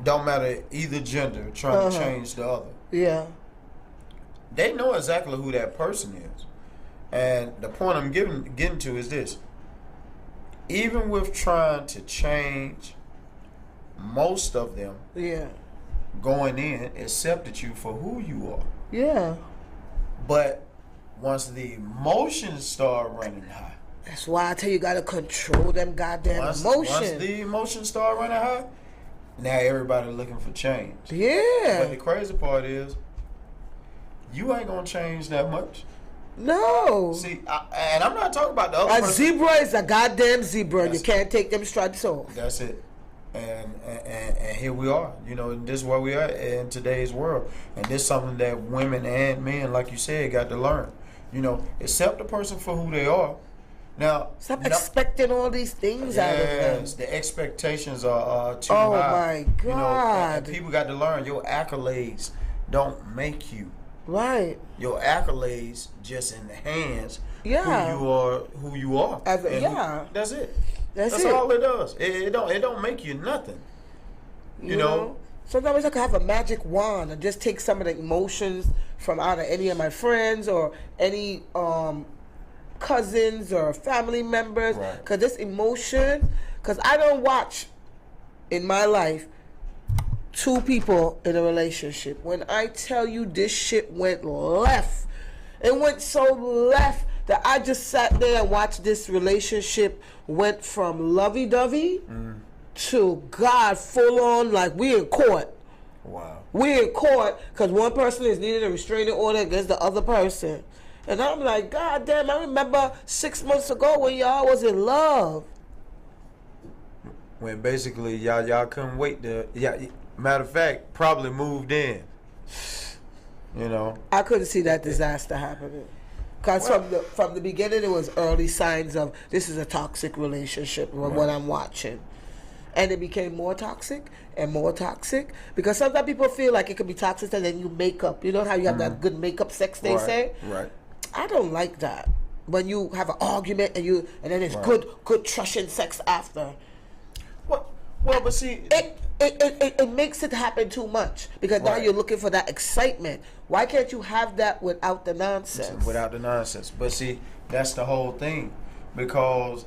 don't matter either gender trying to change the other.
Yeah.
They know exactly who that person is, and the point I'm getting to is this. Even with trying to change, most of them going in accepted you for who you are.
Yeah.
But once the emotions start running high.
That's why I tell you gotta control them goddamn emotions.
Once the emotions start running high, now everybody looking for change.
Yeah.
But the crazy part is, you ain't gonna change that much.
No.
See, and I'm not talking about the other person.
A zebra is a goddamn zebra. You can't take them stripes off.
That's it. And here we are. You know, this is where we are in today's world. And this is something that women and men, like you said, got to learn. You know, accept the person for who they are. Now,
stop expecting all these things out of them.
Yes, the expectations are too
high. Oh my God.
You know, and people got to learn your accolades don't make you. Right. Your accolades just enhance who you are. That's it. That's all it does. It don't make you nothing. You know?
Sometimes I could have a magic wand and just take some of the emotions from out of any of my friends or any cousins or family members. Because this emotion, because I don't watch in my life 2 people in a relationship. When I tell you this shit went left, it went so left that I just sat there and watched this relationship went from lovey-dovey to God full on, like we in court.
Wow.
We in court because one person is needing a restraining order against the other person. And I'm like, God damn, I remember 6 months ago when y'all was in love.
When basically y'all couldn't wait to, matter of fact, probably moved in. You know,
I couldn't see that disaster happening. Because from the beginning, it was early signs of this is a toxic relationship, what I'm watching. And it became more toxic and more toxic. Because sometimes people feel like it could be toxic and then you make up. You know how you have that good makeup sex, they say?
Right.
I don't like that. When you have an argument and then it's good trashing sex after.
Well, but see...
It makes it happen too much because now you're looking for that excitement. Why can't you have that without the nonsense?
Without the nonsense. But see, that's the whole thing. Because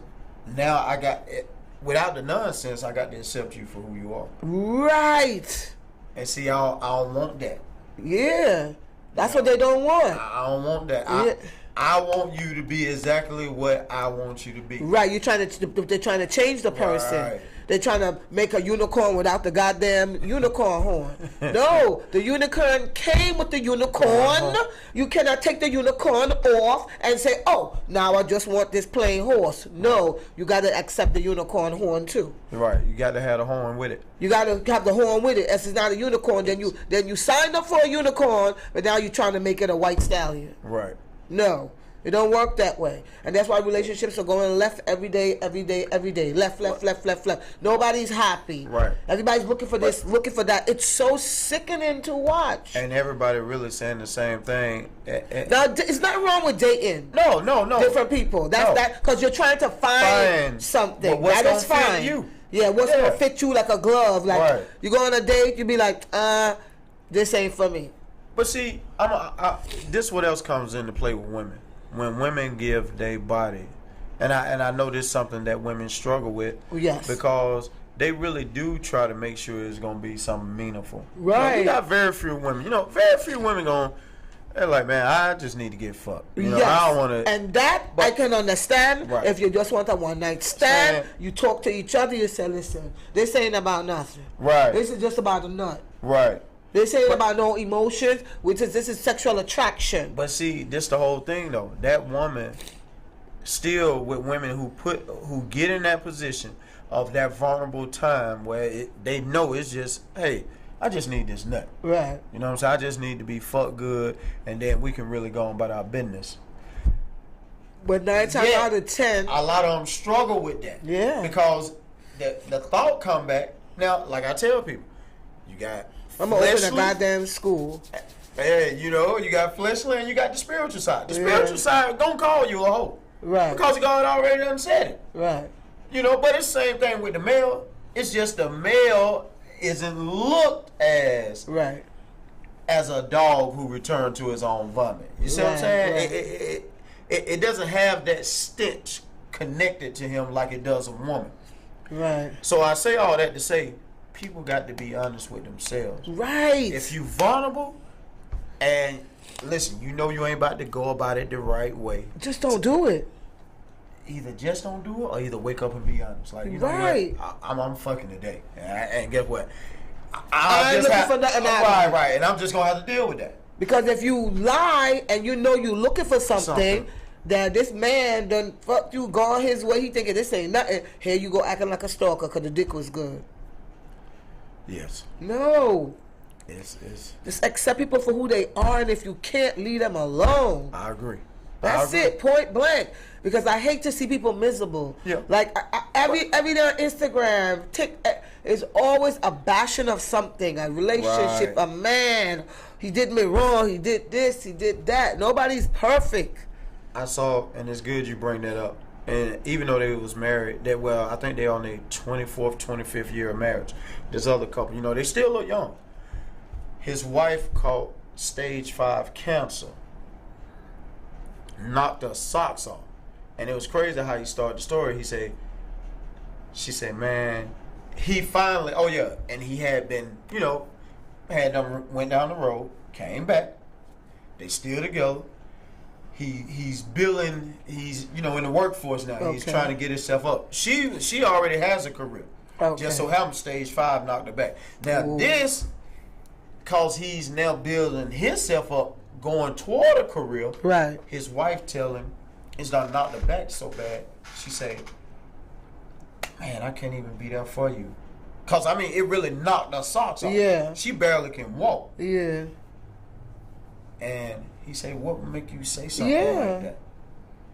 now I got it. Without the nonsense, I got to accept you for who you are.
Right.
And see, I don't want that.
Yeah. That's what they don't want.
I don't want that. I want you to be exactly what I want you to be.
Right, they're trying to change the person.
Right.
They're trying to make a unicorn without the goddamn unicorn horn. No, the unicorn came with the unicorn. You cannot take the unicorn off and say, oh, now I just want this plain horse. No, you got to accept the unicorn horn too.
Right, you got to have the horn with it.
You got to have the horn with it. If it's not a unicorn, then you signed up for a unicorn, but now you're trying to make it a white stallion.
Right.
No. It don't work that way. And that's why relationships are going left every day. Left. Nobody's happy.
Right.
Everybody's looking for this, looking for that. It's so sickening to watch.
And everybody really saying the same thing.
Now, it's nothing wrong with dating.
No.
Different people. That's that, because you're trying to find something.
What's
that is
gonna
fine.
fit you?
Yeah, what's going to fit you like a glove. Like,
right.
You go on a date, you be like, this ain't for me.
But see, this what else comes into play with women. When women give their body, and I know this is something that women struggle with.
Yes.
Because they really do try to make sure it's going to be something meaningful.
Right.
You got very few women. They're like, man, I just need to get fucked. I don't want to.
And that I can understand.
Right.
If you just want a one night stand, you talk to each other, you say, listen, this ain't about nothing.
Right.
This is just about a nut.
Right.
This ain't about no emotions, this is sexual attraction.
But see, this the whole thing though. That woman, still with women who get in that position of that vulnerable time where they know it's just, hey, I just need this nut.
Right.
You know what I'm saying? I just need to be fucked good, and then we can really go on about our business.
But 9 times out of 10,
a lot of them struggle with that.
Yeah.
Because the thought come back. Now, like I tell people, you got
I'm going to open a goddamn school.
Hey, you got fleshly and you got the spiritual side. The spiritual side gonna call you a hoe.
Right.
Because God already done said it.
Right.
But it's the same thing with the male. It's just the male isn't looked as a dog who returned to his own vomit. You see what I'm saying?
Right.
It doesn't have that stench connected to him like it does a woman.
Right.
So I say all that to say, people got to be honest with themselves.
Right.
If you vulnerable, and listen, you ain't about to go about it the right way.
Just don't do it.
Either just don't do it, or either wake up and be honest. Like,
right.
I'm fucking today, and guess what?
I ain't looking for nothing out of it.
Right, and I'm just gonna have to deal with that.
Because if you lie and you looking for something. That this man done fucked you, gone his way, he thinking this ain't nothing. Here you go acting like a stalker because the dick was good.
Yes.
No.
It's
just accept people for who they are, and if you can't, leave them alone.
I agree.
That's it, point blank. Because I hate to see people miserable.
Yeah.
Like every day on Instagram, is always a bashing of something, a relationship, a man. He did me wrong. He did this. He did that. Nobody's perfect.
I saw, and it's good you bring that up. And even though they was married, I think they're on their 24th, 25th year of marriage. This other couple, they still look young. His wife caught stage 5 cancer, knocked her socks off, and it was crazy how he started the story. She said, man, he finally, and he had been, went down the road, came back, they still together. He's billing. He's in the workforce now. Okay. He's trying to get himself up. She already has a career.
Okay.
Just so happens stage 5 knocked her back. Now this, cause he's now building himself up, going toward a career.
Right.
His wife tell him it's not knocked her back so bad. She say, "Man, I can't even be there for you." Cause it really knocked her socks off.
Yeah.
She barely can walk.
Yeah.
And he say, what would make you say something like that?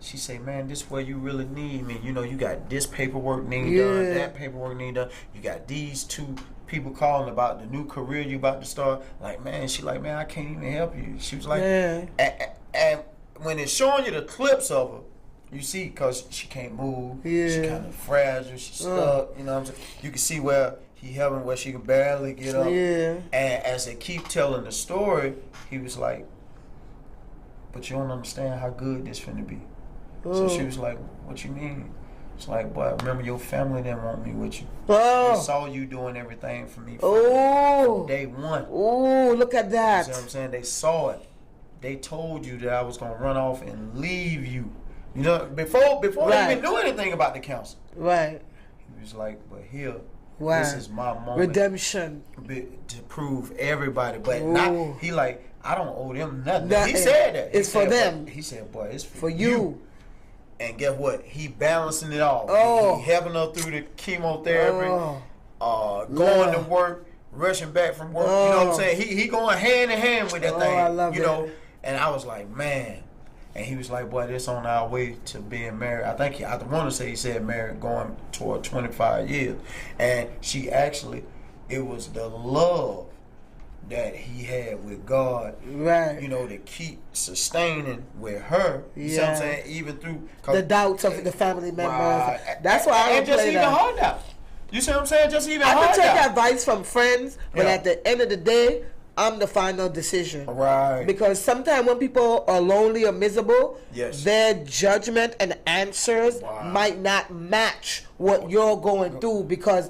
She say, man, this is where you really need me. You got this paperwork need done, that paperwork need done. You got these 2 people calling about the new career you about to start. Like, man, I can't even help you. She was like, and when it's showing you the clips of her, you see, because she can't move. Yeah. She kind of fragile. She's stuck. You know what I'm saying? You can see where he helping where she can barely get up.
Yeah.
And as they keep telling the story, he was like, but you don't understand how good this finna be. So she was like, what you mean? It's like, boy, remember your family didn't want me with you. They saw you doing everything for me from day one.
Oh, look at that.
You see what I'm saying? They saw it. they told you that I was gonna run off and leave you. You know, before they even knew anything about the council.
Right.
He was like, but here,
Wow.
this is my moment.
Redemption.
To prove everybody. But
Ooh.
not, he like, I don't owe them nothing.
Nothing.
He said that.
It's for them.
He said, boy, it's
For you.
And guess what? He balancing it off.
Oh.
He helping her through the chemotherapy, going to
Love.
work, rushing back from work. You know what I'm saying? He going hand in hand with that thing.
I love
you
it.
know. And I was like, man. And he was like, boy, this on our way to being married. I want to say he said married going toward 25 years. And she actually, it was the love that he had with God,
right?
You know, to keep sustaining with her. You see what I'm saying? Even through
the doubts of the family members.
Right.
That's why I don't
just
play
even
that.
hard out. You see what I'm saying? Just even
I
hard
can take
out.
advice from friends, but at the end of the day, I'm the final decision.
Right.
Because sometimes when people are lonely or miserable, their judgment and answers might not match what you're going through because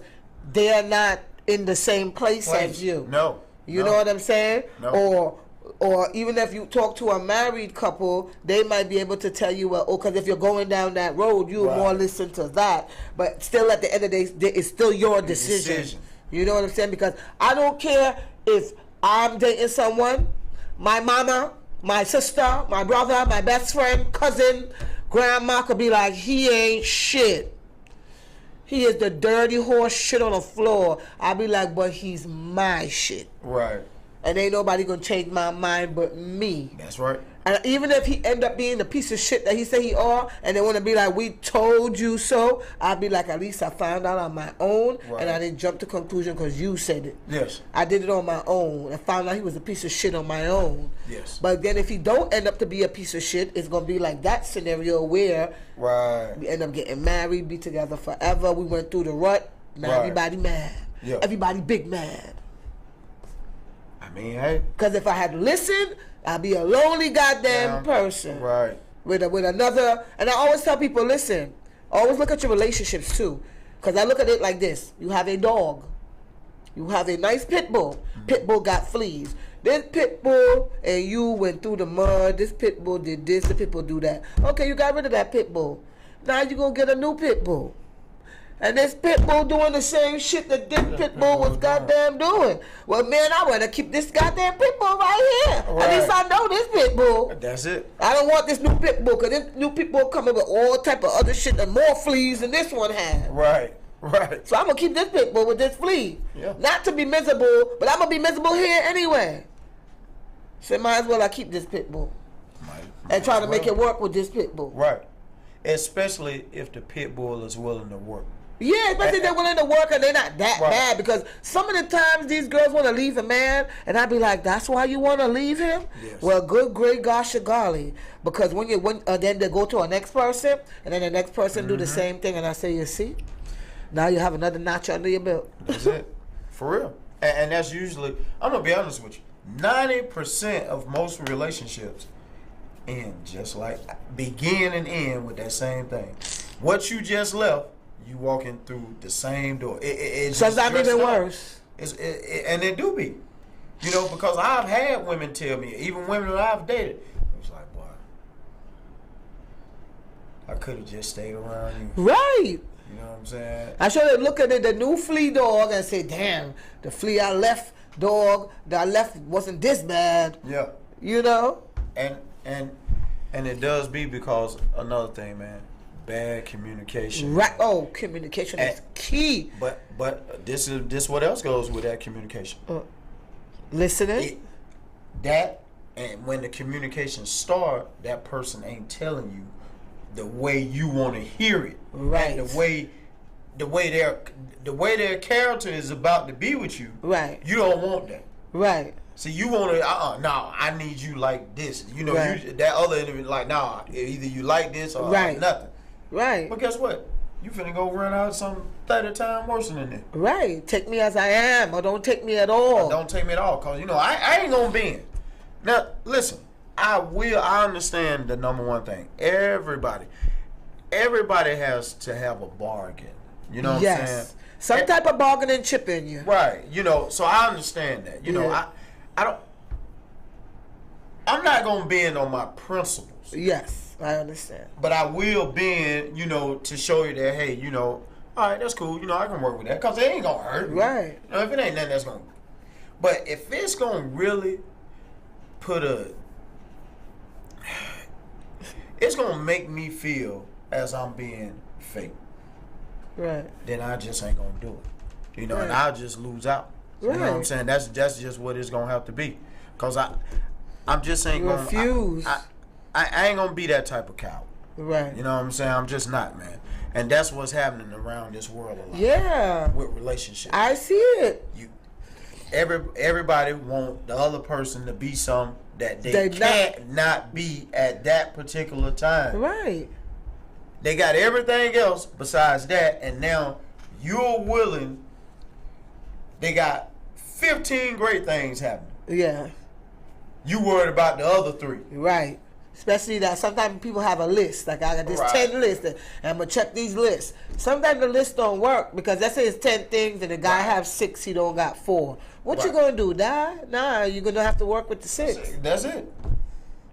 they're not in the same place as you.
No.
You know what I'm saying?
No.
Or even if you talk to a married couple, they might be able to tell you, well, because if you're going down that road, you more listen to that. But still, at the end of the day, it's still your decision. You know what I'm saying? Because I don't care if I'm dating someone, my mama, my sister, my brother, my best friend, cousin, grandma could be like, he ain't shit. He is the dirty horse shit on the floor. I'll be like, but he's my shit.
Right.
And ain't nobody gonna change my mind but me.
That's right.
And even if he end up being the piece of shit that he say he are, and they want to be like, we told you so, I'll be like, at least I found out on my own, and I didn't jump to conclusion because you said it.
Yes.
I did it on my own and found out he was a piece of shit on my own.
Yes.
But then if he don't end up to be a piece of shit, it's going to be like that scenario where we end up getting married, be together forever. We went through the rut. Now everybody mad.
Yeah.
Everybody big mad.
I mean, hey.
Because if I had listened, I'd be a lonely goddamn person.
Right.
With another, and I always tell people, listen, always look at your relationships too. Because I look at it like this. You have a dog. You have a nice pit bull. Pit bull got fleas. This pit bull and you went through the mud. This pit bull did this. The pit bull do that. Okay, you got rid of that pit bull. Now you going to get a new pit bull. And this pit bull doing the same shit that this pit bull was goddamn doing. Well, man, I want to keep this goddamn pit bull right here. At least I know this pit bull.
That's it.
I don't want this new pit bull because this new pit bull coming with all type of other shit and more fleas than this one had.
Right. Right.
So I'm going to keep this pit bull with this flea.
Yeah.
Not to be miserable, but I'm going to be miserable here anyway. So might as well I keep this pit bull. And try to make it work with this pit bull.
Right. Especially if the pit bull is willing to work.
Yeah, especially if they're willing to work and they're not that bad. Because some of the times these girls want to leave a man, and I'd be like, "That's why you want to leave him?" Yes. Well, good, great, gosh, golly. Because when then they go to a next person, and then the next person do the same thing, and I say, "You see, now you have another notch under your belt."
That's it, for real. And that's usually, I'm gonna be honest with you, 90% of most relationships end just like begin and end with that same thing. What you just left. You walking through the same door.
Sometimes even worse.
And it do be. You know, because I've had women tell me, even women that I've dated, it was like, boy, I could have just stayed around you.
Right.
You know what I'm saying?
I should have looked at the new flea dog and say, damn, the flea I left dog that I left wasn't this bad.
Yeah.
You know?
And it does be because another thing, man. Bad communication.
Right. Oh, communication is key.
But this what else goes with that communication.
Listening.
And when the communication start, that person ain't telling you the way you want to hear it.
Right.
And the way their character is about to be with you.
Right.
You don't want that.
Right.
See, you want to, no, I need you like this. You know, that other individual, like, nah, either you like this or nothing. Right. But guess what? You finna go run out some 30 times worse than that.
Right. Take me as I am, or don't take me at all.
Or don't take me at all, because, you know, I ain't gonna bend. Now, listen, I understand the number one thing. Everybody has to have a bargain. You know what I'm saying?
Some type of bargaining chip in you.
Right. You know, so I understand that. You know, I don't. I'm not gonna bend on my principles.
Yes, I understand.
But I will bend, you know, to show you that, hey, you know, all right, that's cool. You know, I can work with that because it ain't gonna hurt me.
Right.
You know, if it ain't nothing that's gonna. But if it's gonna really put it's gonna make me feel as I'm being fake.
Right.
Then I just ain't gonna do it. You know, and
Right.
I'll just lose out. You know what I'm saying? That's just what it's gonna have to be. Cause I'm just ain't gonna
refuse.
I ain't gonna be that type of coward.
Right.
You know what I'm saying? I'm just not, man. And that's what's happening around this world a lot.
Yeah.
With relationships.
I see it.
Everybody want the other person to be something that they can't not be at that particular time.
Right.
They got everything else besides that, and now you're willing. They got 15 great things happening.
Yeah.
You worried about the other 3.
Right. Especially that sometimes people have a list. Like, I got this 10 lists, and I'm going to check these lists. Sometimes the list don't work because let's say it's 10 things and the guy have 6, he don't got 4. What you going to do, die? Nah, you're going to have to work with the 6.
That's it.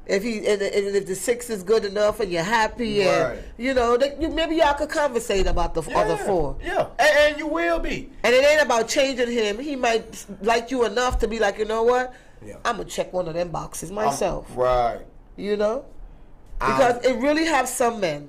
If the 6 is good enough and you're happy, and you know, maybe y'all could conversate about the other 4.
Yeah, and you will be.
And it ain't about changing him. He might like you enough to be like, you know what? Yeah. I'm gonna check one of them boxes myself.
Right.
You know, because it really have some men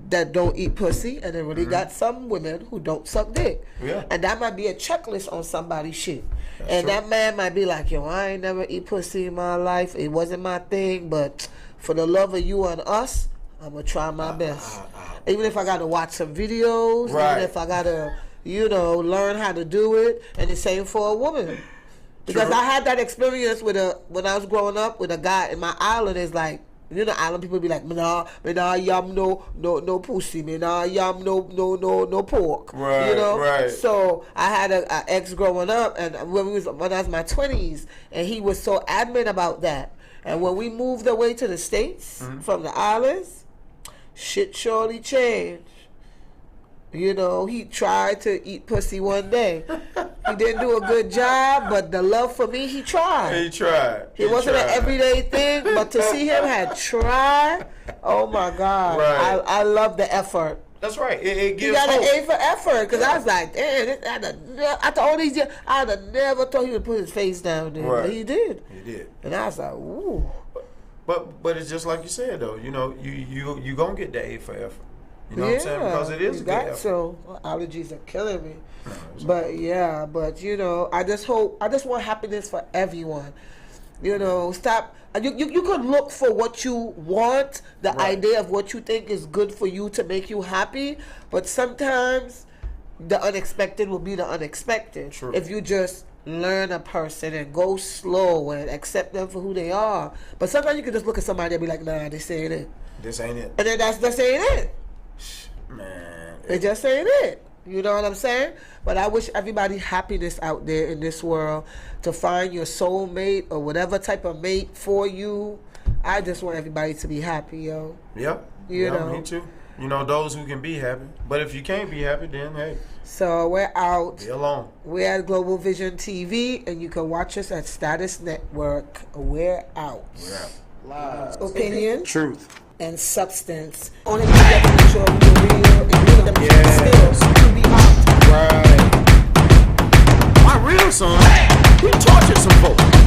that don't eat pussy, and it really got some women who don't suck dick.
Yeah.
And that might be a checklist on somebody's shit.
That's
and
true.
that man might be like, yo, I ain't never eat pussy in my life. It wasn't my thing, but for the love of you and us, I'm going to try my best. Even if I got to watch some videos, even if I got to, you know, learn how to do it. And the same for a woman. Because I had that experience when I was growing up with a guy in my island. It's like, you know, island people be like, me nah yum no pussy, me nah yum no pork.
Right,
you know?
right.
So I had an ex growing up, and when I was in my 20s, and he was so adamant about that. And when we moved away to the States from the islands, shit surely changed. You know, he tried to eat pussy one day. He didn't do a good job, but the love for me, he tried.
He tried.
It wasn't an everyday thing, but to see him had tried, oh my God.
Right.
I love the effort.
That's right. It gives
He got
hope.
an A for effort, because I was like, damn, after all these years, I'd have never thought he would put his face down there.
Right.
But he did.
He did.
And I was like, ooh.
But it's just like you said, though. You know, you going to get the A for effort. You know what I'm saying? Because it is a good effort.
So allergies are killing me. But yeah, but you know, I just want happiness for everyone. You know, stop. You could look for what you want, the idea of what you think is good for you to make you happy, but sometimes the unexpected will be the unexpected. True. If you just learn a person and go slow and accept them for who they are. But sometimes you can just look at somebody and be like, nah, this ain't it.
This ain't it.
And then that's ain't it.
Man.
It just ain't it. You know what I'm saying? But I wish everybody happiness out there in this world, to find your soulmate or whatever type of mate for you. I just want everybody to be happy, yo.
Yeah.
You know.
Me too. You know, those who can be happy. But if you can't be happy, then hey.
So we're out.
Be alone.
We're at Global Vision TV, and you can watch us at Status Network. We're out.
We're out.
Live. Opinion.
Truth.
And substance. Only thing that can make sure we're real and give them skills to be out.
Right. My real son, he tortured some folks.